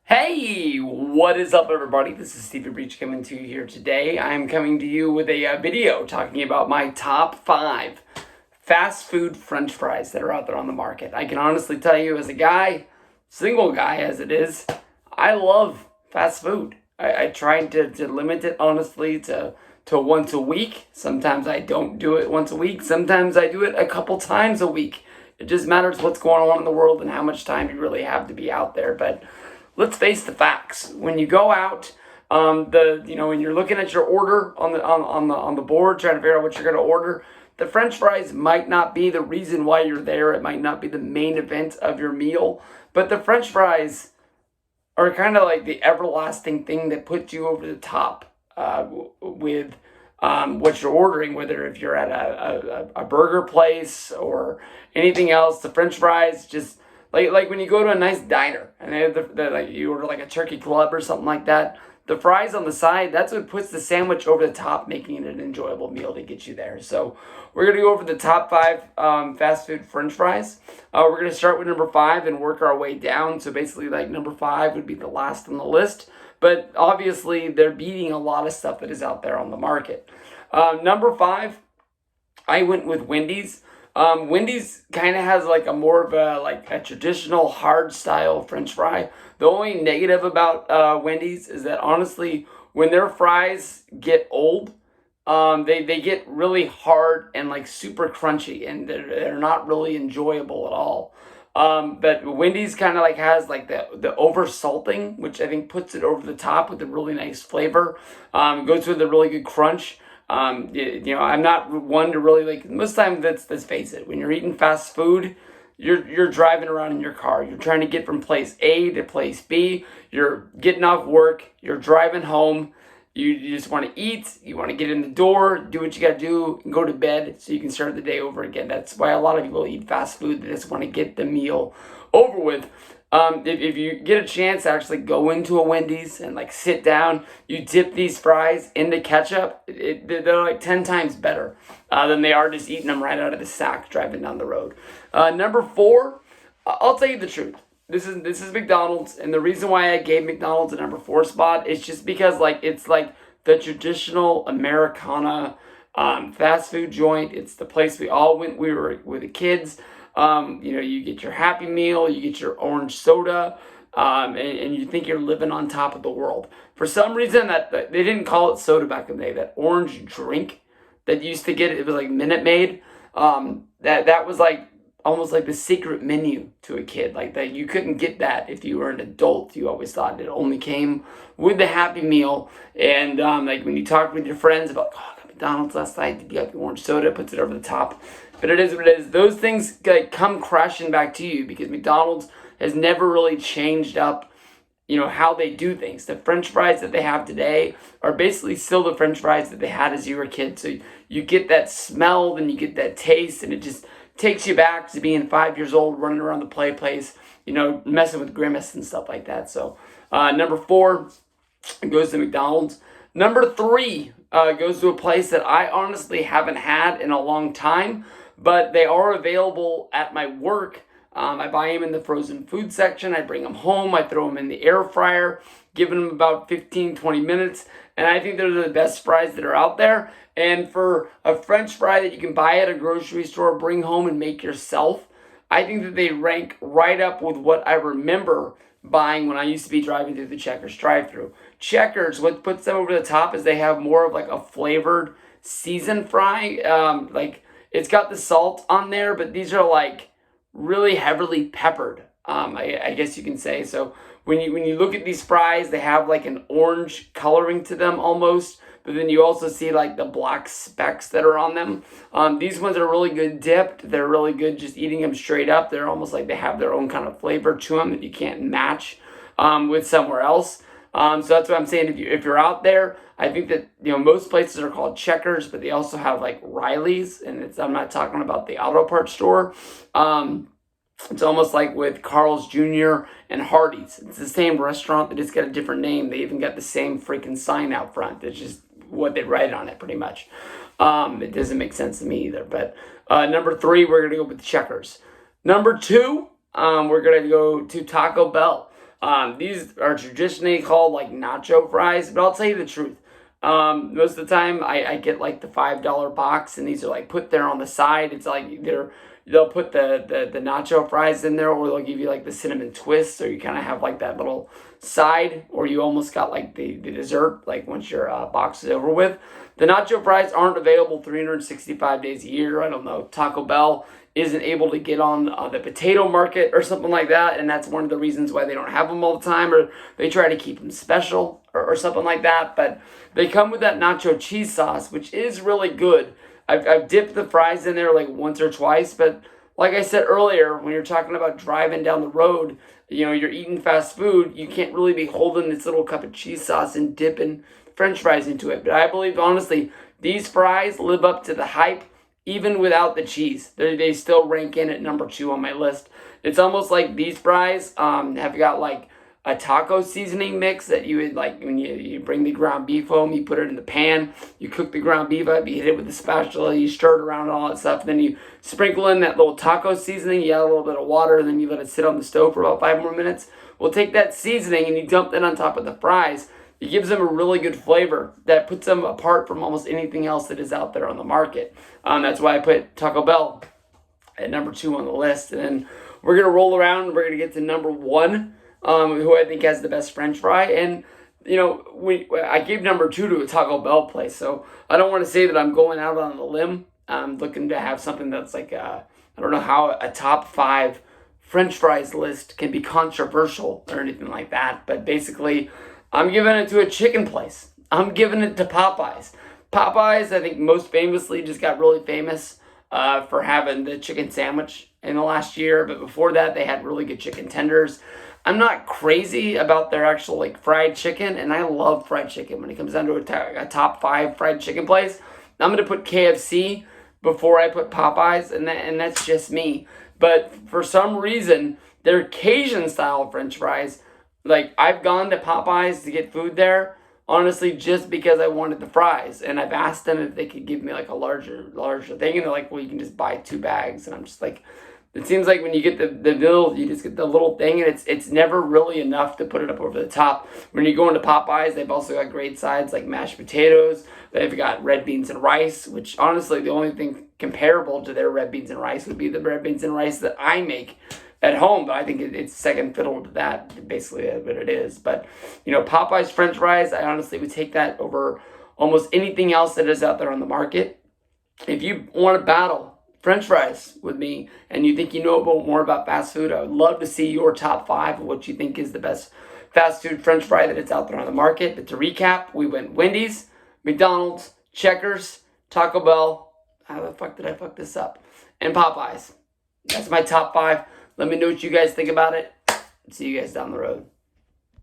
Hey, what is up, everybody? This is Stephen Breach coming to you here today. I'm coming to you with a video talking about my top 5 fast food French fries that are out there on the market. I can honestly tell you, as a guy, single guy as it is, I love fast food. I try to limit it honestly to once a week. Sometimes I don't do it once a week. Sometimes I do it a couple times a week. It just matters what's going on in the world and how much time you really have to be out there. But let's face the facts. When you go out, when you're looking at your order on the board, trying to figure out what you're going to order, the French fries might not be the reason why you're there. It might not be the main event of your meal, but the French fries are kind of like the everlasting thing that puts you over the top with what you're ordering, whether if you're at a burger place or anything else. The French fries just like when you go to a nice diner and they have like you order like a turkey club or something like that. The fries on the side, that's what puts the sandwich over the top, making it an enjoyable meal to get you there. So we're going to go over the top 5 fast food French fries. We're going to start with number 5 and work our way down. So basically, like, number 5 would be the last on the list. But obviously, they're beating a lot of stuff that is out there on the market. Number 5, I went with Wendy's. Wendy's kind of has like a more of a traditional hard style French fry. The only negative about Wendy's is that honestly, when their fries get old, they get really hard and like super crunchy, and they're not really enjoyable at all. But Wendy's kind of like has like the over salting, which I think puts it over the top with a really nice flavor. Goes with a really good crunch. I'm not one to really like. Most time, let's face it. When you're eating fast food, you're driving around in your car. You're trying to get from place A to place B. You're getting off work. You're driving home. You just want to eat. You want to get in the door, do what you got to do, and go to bed so you can start the day over again. That's why a lot of people eat fast food. They just want to get the meal over with. If you get a chance to actually go into a Wendy's and like sit down, you dip these fries into ketchup, they're like 10 times better than they are just eating them right out of the sack driving down the road. Number 4, I'll tell you the truth. This is McDonald's, and the reason why I gave McDonald's a number 4 spot is just because like it's like the traditional Americana fast food joint. It's the place we all went. We were with the kids. You get your Happy Meal, you get your orange soda, and you think you're living on top of the world. For some reason, that they didn't call it soda back in the day. That orange drink that you used to get, it was like Minute Maid. That was like almost like the secret menu to a kid. Like that, you couldn't get that if you were an adult. You always thought it only came with the Happy Meal. And like when you talk with your friends about, oh, I got McDonald's last night, you got the orange soda, puts it over the top. But it is what it is. Those things like come crashing back to you because McDonald's has never really changed up, how they do things. The French fries that they have today are basically still the French fries that they had as you were a kid. So you get that smell, then you get that taste, and it just takes you back to being 5 years old, running around the place, messing with Grimace and stuff like that. So number 4 goes to McDonald's. Number 3 goes to a place that I honestly haven't had in a long time, but they are available at my work. I buy them in the frozen food section. I bring them home. I throw them in the air fryer, giving them about 15-20 minutes. And I think they're the best fries that are out there. And for a French fry that you can buy at a grocery store, bring home and make yourself, I think that they rank right up with what I remember buying when I used to be driving through the Checkers drive-thru. Checkers, what puts them over the top is they have more of like a flavored seasoned fry. It's got the salt on there, but these are like really heavily peppered. I guess you can say. So when you look at these fries, they have like an orange coloring to them almost, but then you also see like the black specks that are on them. These ones are really good dipped. They're really good just eating them straight up. They're almost like they have their own kind of flavor to them that you can't match with somewhere else. So that's what I'm saying. If you're out there, I think that most places are called Checkers, but they also have like Riley's, and I'm not talking about the auto parts store. It's almost like with Carl's Jr. and Hardee's. It's the same restaurant, they just got a different name. They even got the same freaking sign out front. It's just what they write on it, pretty much. It doesn't make sense to me either. But number 3, we're gonna go with Checkers. Number 2, we're gonna go to Taco Bell. These are traditionally called like nacho fries, but I'll tell you the truth. Most of the time I get like the $5 box, and these are like put there on the side. It's like they'll put the nacho fries in there, or they'll give you like the cinnamon twist, so you kind of have like that little side, or you almost got like the dessert, like once your box is over with. The nacho fries aren't available 365 days a year. I don't know. Taco Bell isn't able to get on the potato market or something like that, and that's one of the reasons why they don't have them all the time, or they try to keep them special or something like that. But they come with that nacho cheese sauce, which is really good. I've dipped the fries in there like once or twice, but like I said earlier, when you're talking about driving down the road, you're eating fast food, you can't really be holding this little cup of cheese sauce and dipping French fries into it. But I believe, honestly, these fries live up to the hype, even without the cheese. They still rank in at number 2 on my list. It's almost like these fries have got like a taco seasoning mix that you would like when you bring the ground beef home, you put it in the pan, you cook the ground beef up, you hit it with a spatula, you stir it around and all that stuff, then you sprinkle in that little taco seasoning, you add a little bit of water, and then you let it sit on the stove for about 5 more minutes. We'll take that seasoning and you dump that on top of the fries. It gives them a really good flavor that puts them apart from almost anything else that is out there on the market. That's why I put Taco Bell at number 2 on the list. And then we're going to roll around and we're going to get to number 1, who I think has the best French fry. And, I gave number 2 to a Taco Bell place. So I don't want to say that I'm going out on a limb. I'm looking to have something that's like, I don't know how a top 5 French fries list can be controversial or anything like that. But basically, I'm giving it to a chicken place. I'm giving it to Popeyes. Popeyes, I think most famously, just got really famous for having the chicken sandwich in the last year. But before that, they had really good chicken tenders. I'm not crazy about their actual like fried chicken, and I love fried chicken. When it comes down to a top 5 fried chicken place, I'm going to put KFC before I put Popeyes, and that's just me. But for some reason, their Cajun style French fries, like I've gone to Popeyes to get food there, honestly, just because I wanted the fries. And I've asked them if they could give me like a larger thing, and they're like, well, you can just buy 2 bags. And I'm just like, it seems like when you get the meal, you just get the little thing, and it's never really enough to put it up over the top. When you go into Popeyes, they've also got great sides like mashed potatoes. They've got red beans and rice, which honestly, the only thing comparable to their red beans and rice would be the red beans and rice that I make at home, but I think it's second fiddle to that, basically what it is. But, Popeyes French fries, I honestly would take that over almost anything else that is out there on the market. If you want to battle French fries with me, and you think you know more about fast food, I would love to see your top 5 of what you think is the best fast food French fry that is out there on the market. But to recap, we went Wendy's, McDonald's, Checkers, Taco Bell, how the fuck did I fuck this up, and Popeyes. That's my top 5. Let me know what you guys think about it. See you guys down the road.